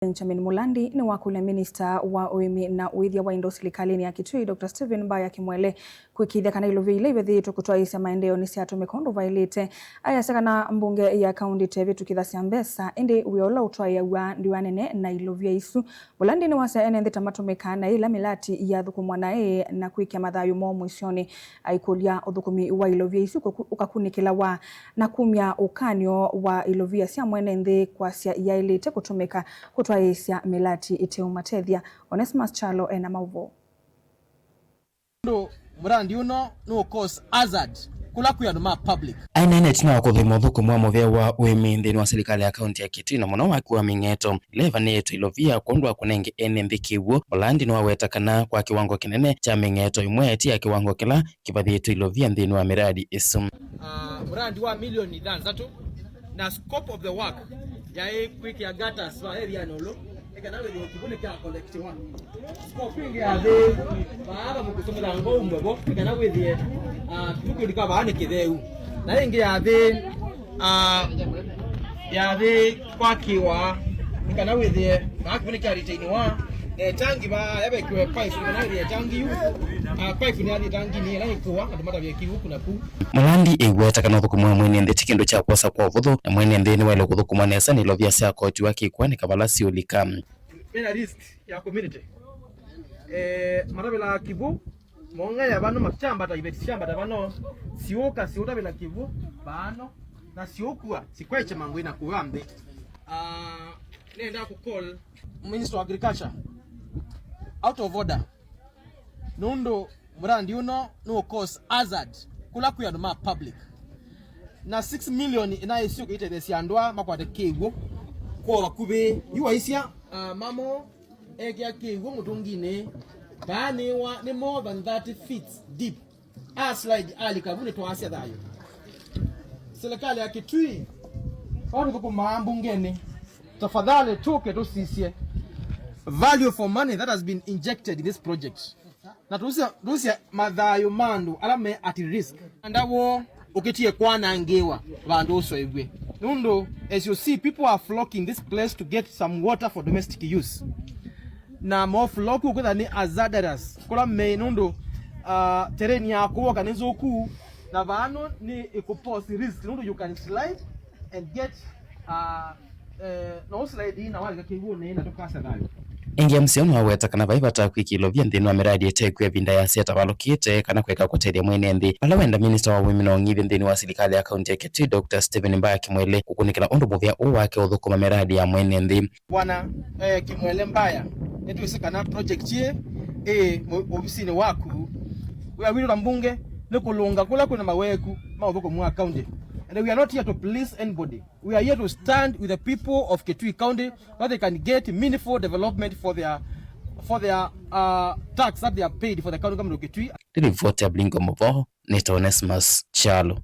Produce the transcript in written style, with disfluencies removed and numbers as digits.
Benjamin Mulandi, Niwakulya Minista wa Uimi na Uithya wa Undu Silikalini ya Kitui Dr. Mbaya Kimwele Kuikiithya kana Ilovia Ivathiitwe Kutwaiisya Maendeeo Nisyatumika Undu Vailite Ayasya kana Mbunge ya Kaondi Ivitukithasya Mbesa Indi wiola Utwaiiawa Ndwianene na Ilovia isu Mulandi ni wasa ene tamatumika na ila milati ya thukumwa na kuikia mathayu mo mwishoni aikulya uthukumi wa Ilovia isu ukakunikila wa na kumya ukanyo wa Ilovia sya mwene nthi kwa sya Vailite kutumika Kutwaiisya milati iteumatethya Onesmus Chalo ena mauvo Undu Mulandi uno no cause hazard kula kuyanuma public ainene tina kuthima thukumwa muthea wa Uimi nthini wa serikali ya kaunti ya Kitui na muno wakiwa ming'eto Ivathiitwe Ilovia kundwa kunenge ene nthikiw'o Mulandi ni waweta kana kwa kiwango kinene cha ming'eto imwe ya kiwango kila Ivathiitwe Ilovia nthini wa miradi isu Mulandi wa milioni thanthatu na scope of the work ya kuikiithya gutters wa area nolo ekana wewe kiboneka collect one scope ingi ya the baaba mukutumira ngo mbebo ekana wewe tukundika baane kitheu na ingi ya the kwakiwa ekana wewe bakuboneka retain wa tangi ba yabe kwa pipe ekana wewe tangi yu pipe ni ali tangi ni la ikuwa atumata bya kiwu kuna ku Mulandi igweta kana thukumwa mwene nthi kindu cha kwosa kwa vuthu na mwene nthi ni wale kuthukuma Nesa ni Ilovia sya koti wakikwa ni kavala siulika mena risk ya community marabela kivu monga ya bano machamba ta ibeti shamba ta bano siuka bela kivu bano na siukua sikweche mangu ina kuambe nenda ku call Minister of Agriculture out of order Undu Mulandi uno no cause hazard kula kuyanuma public na 6 million inaisiuka itethesiandwa makwate kiwu kwa wakube yuaisya mamo egya kiwu Mutonguni bani wa ni more than 30 feet deep slide ali kabune twasya thayo serikali ya Kitui watu kwa Mbungeni tafadhali toke tusisye value for money that has been injected in this project na tusia mathayo mandu alame at risk andawo ukitie kwana ngewa bandu uso egwe Undu as you see people are flocking this place to get some water for domestic use na mo flock ukutha ni hazardous kula me Undu terrain yako kanizo ku na vano ni ikupose risk Undu you can slide and get no slide in na wale kiwu ne na tokasa nayo ingia msioni waweta kana vaivata kwiki Ilovia nthini wa miradi etekwe vinda ya seta valukite kana kweka kuteria mwene nthi ala wenda Minista wa Uimi na Ungithi nthini wa serikali ya kaunti ya Kitui Dr. Mbaya Kimwele kukunikila undu muthia wake uthukuma miradi ya mwene nthi bwana Kimwele Mbaya netuisikana project ye ofisini waku wawilo la Mbunge nikulunga kula kuna maweku mauthukumwa county. And we are not here to please anybody. We are here to stand with the people of Kitui County where they can get meaningful development for their tax that they are paid for the county government of Kitui. Ripoti ya Blingo Movoho, Onesmus Chalo.